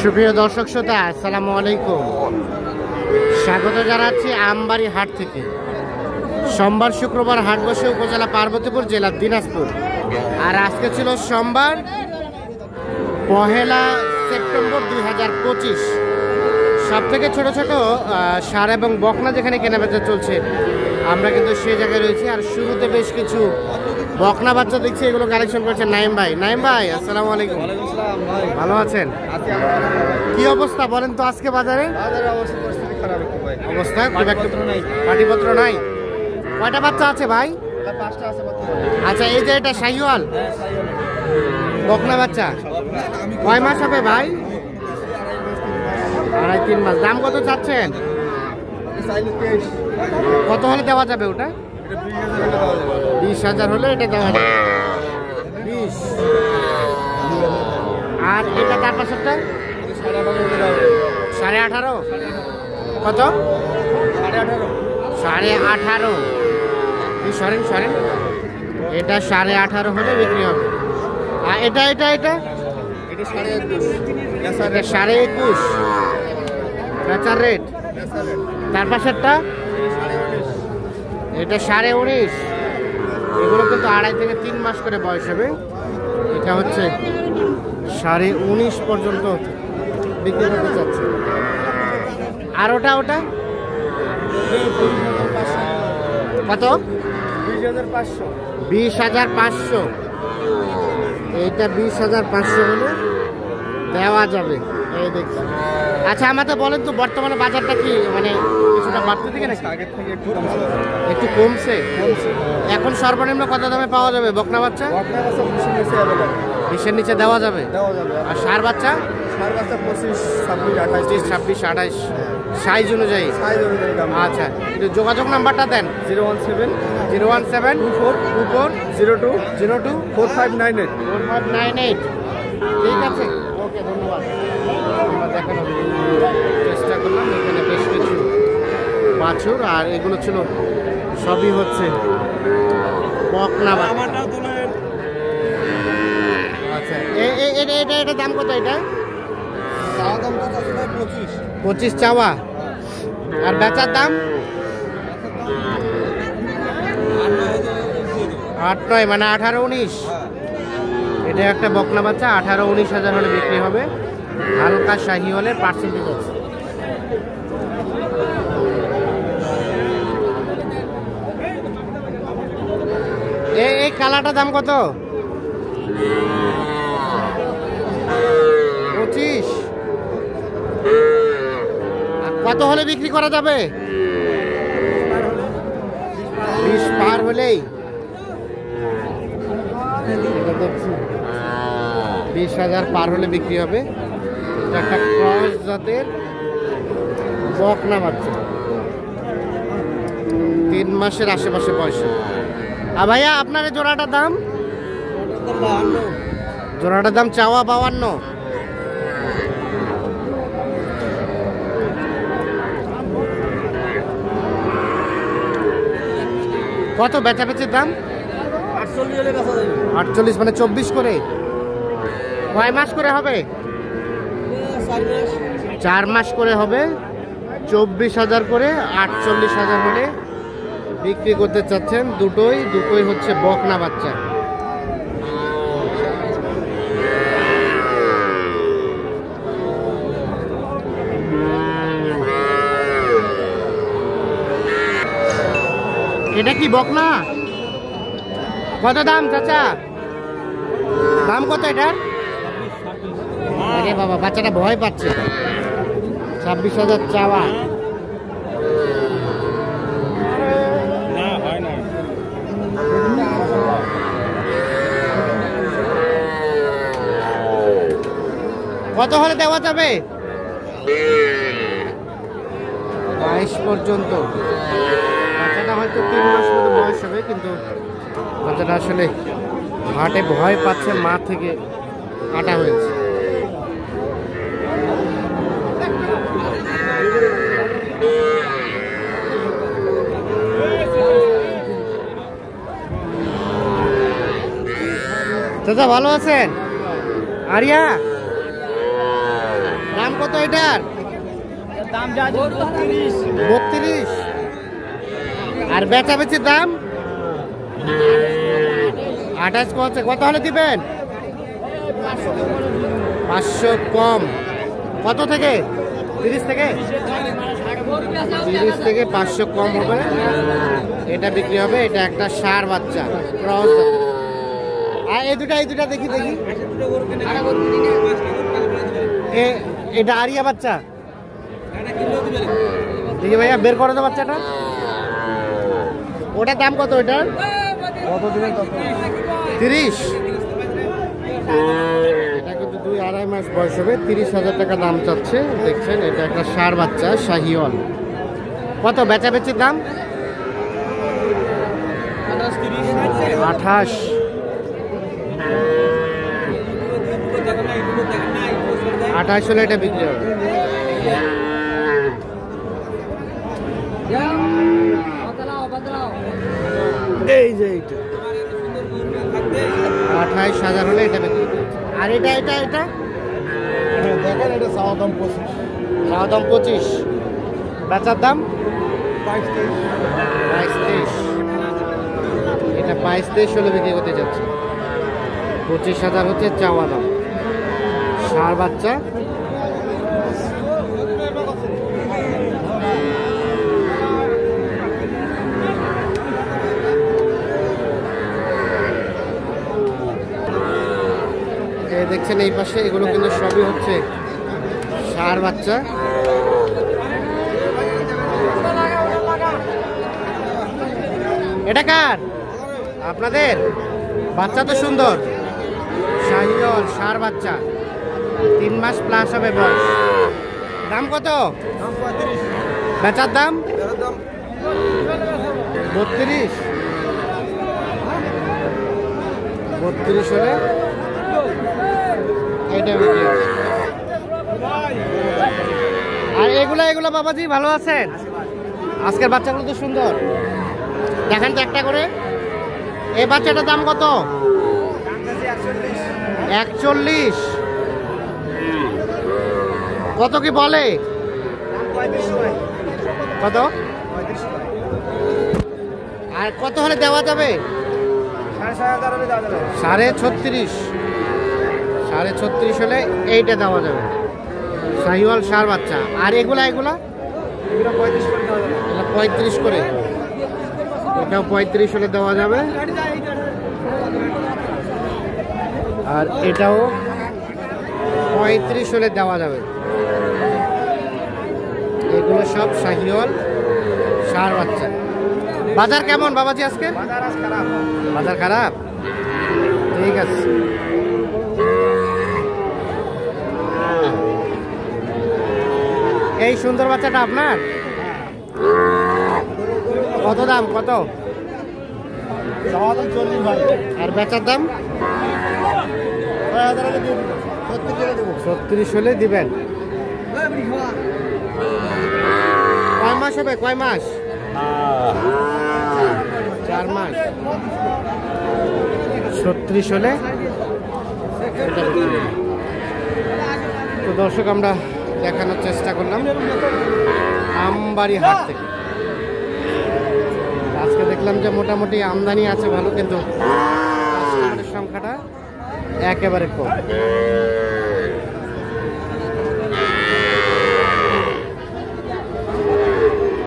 সুপ্রিয় দর্শক শ্রোতা, আসসালামু আলাইকুম। স্বাগত জানাচ্ছি আমবাড়ি হাট থেকে। সোমবার শুক্রবার হাট বসে উপজেলা পার্বতীপুর, জেলা দিনাজপুর। আর আজকে ছিল সোমবার 1 সেপ্টেম্বর 2025। সব থেকে ছোট ছোট ষাঁড় এবং বকনা যেখানে কেনাবেচা চলছে, আমরা কিন্তু সেই জায়গায় রয়েছি। আর শুরুতে বেশ কিছু বকনা বাচ্চা দেখছি, এগুলো কালেকশন করছেন নাইম ভাই। নাইম ভাই, আসসালামু আলাইকুম। ভালো আছেন? কি অবস্থা বলেন তো আজকে বাজারে? অবস্থা খুব একটা পাটিপত্র নাই। কয়টা বাচ্চা আছে ভাই? আচ্ছা, এই যে এটা শাহিওয়াল বকনা বাচ্চা, কয় মাস হবে ভাই? 2.5-3 মাস। দাম কত চাচ্ছেন? কত হলে দেওয়া যাবে ওটা? 20,000 হলে এটা দেওয়া যাবে। 20। আর এটা তার পাশেরটা 18.5। কত? 18.5। সরেন সরেন, এটা 18.5 হলে বিক্রি হবে। আর এটা এটা এটা এটা 21.5 বেচার রেট। তার পাশেরটা এটা 19.5। এগুলো কিন্তু 2.5 থেকে 3 মাস করে বয়স হবে। এটা হচ্ছে 19.5 পর্যন্ত বিক্রি করতে চাচ্ছে। আর ওটা ওটা কত? 20,500। এইটা 20,500 হলে দেওয়া যাবে। এই দেখছি। আচ্ছা, আমাদের বলেন তো বর্তমানে বাজারটা কি, মানে কিছুটা বাড়তে থেকে নাকি আগের থেকে একটু কমছে? এখন সর্বনিম্ন কত দামে পাওয়া যাবে বকনা বাচ্চা? 20-এর নিচে দেওয়া যাবে। আর ষাঁড় বাচ্চা? 25, 26, 28 সাইজ অনুযায়ী। আচ্ছা, যোগাযোগ নাম্বারটা দেন। 017 24 02 4598। ঠিক আছে, ওকে, ধন্যবাদ। আমরা দেখানোর চেষ্টা করলাম। এখানে বেশ কিছু বাছুর, আর এগুলো ছিল সবই হচ্ছে বকনা বাচ্চা। আচ্ছা, এটা দাম কত? এটা 25 চাওয়া। আর বেচার দাম 8-9, মানে 18-19। এটা একটা বকনা বাচ্চা, 18-19,000 হলে বিক্রি হবে। হালকা শাহি হলে পার্সেন্টেজ আছে। এই কালাটার দাম কত? 25। কত হলে বিক্রি করা যাবে? 20 পার হলেই। 20,000 পার হলে বিক্রি হবে। একটা ক্রস জাতের বকনা বাচ্চা, 3 মাসের আশেপাশে বয়স। আর ভাইয়া, আপনার জোড়াটার দাম? জোড়াটার দাম চাওয়া 52। কত বেচাবেচির দাম? 48, মানে 24 করে। কয় মাস করে হবে? 4 মাস করে হবে। 24,000 করে, 48,000 হলে বিক্রি করতে চাচ্ছেন। দুটোই হচ্ছে বকনা বাচ্চা। এটা কি বকনা? কত দাম চাচা? দাম কত এটার? আরে বাবা, বাচ্চাটা ভয় পাচ্ছে। 26,000 চাওয়া। কত হলে দেওয়া যাবে? 22 পর্যন্ত। বাচ্চাটা হয়তো 3 মাস মতো বয়স হবে, কিন্তু বাচ্চাটা আসলে হাটে ভয় পাচ্ছে, মা থেকে কাটা হয়েছে। চাচা ভালো আছেন? আরিয়া দাম কত এটার? দাম যা 32। আর বেচাবেচির দাম 28 কত হলে দিবেন? 500 কম। কত থেকে? 30 থেকে 500 কম হবে। এটা বিক্রি হবে। এটা একটা ষাঁড় বাচ্চা ক্রস। আর এই দুটা দেখি এটা আরিয়া বাচ্চা। দেখি ভাইয়া বের করো তো বাচ্চাটা। ওটার দাম কত? ওইটার কত দিবেন? 30। এটা কিন্তু 2-2.5 মাস বয়স হবে। 30,000 টাকা দাম চাচ্ছে। দেখছেন এটা একটা ষাঁড় বাচ্চা শাহিওয়াল। কত বেচাবেচির দাম? 28। হলে এটা বিক্রি হবে। এই যে এইটা 28,000 হলে এটা বিক্রি হবে। আর এটা দেখেন এটা চাওয়া দাম 25। চাওয়া দাম 25। বেচার দাম 22-23। এটা 22-23 হলে বিক্রি করতে যাচ্ছে। 25,000 হচ্ছে চাওয়া দাম। ষাঁড় বাচ্চা। দেখছেন এই পাশে এগুলো কিন্তু সবই হচ্ছে ষাঁড় বাচ্চা। এটা কার? আপনাদের? বাচ্চা তো সুন্দর। শাহিওয়াল ষাঁড় বাচ্চা 3 মাস প্লাস হবে বয়স। দাম কত? বেচার দাম 32। 32 হলে এটা বিক্রি হবে। আর এগুলা বাবাজি ভালো আছেন? আজকের বাচ্চাগুলো তো সুন্দর। দেখেন তো একটা করে। এই বাচ্চাটার দাম কত? 41। কত কি বলে? কত? আর কত হলে দেওয়া যাবে? 36.5। 36.5 হলে এইটা দেওয়া যাবে। শাহিওয়াল ষাঁড় বাচ্চা। আর এগুলা 35 করে। এটাও 35 হলে দেওয়া যাবে। আর এটাও 35 হলে দেওয়া যাবে। এগুলো সব শাহিওয়াল ষাঁড় বাচ্চা। বাজার কেমন বাবাজি আজকে? বাজার খারাপ। ঠিক আছে। এই সুন্দর বাচ্চাটা আপনার? কত দাম? কত? আর বেচার দাম 36 হলে দিবেন। কয় মাস হবে? কয় মাস? 4 মাস। 36 হলে তো দর্শক আমরা দেখানোর চেষ্টা করলাম আমবাড়ি হাট থেকে। আজকে দেখলাম যে মোটামুটি আমদানি আছে ভালো, কিন্তু কাস্টমারের সংখ্যাটা একেবারে কম।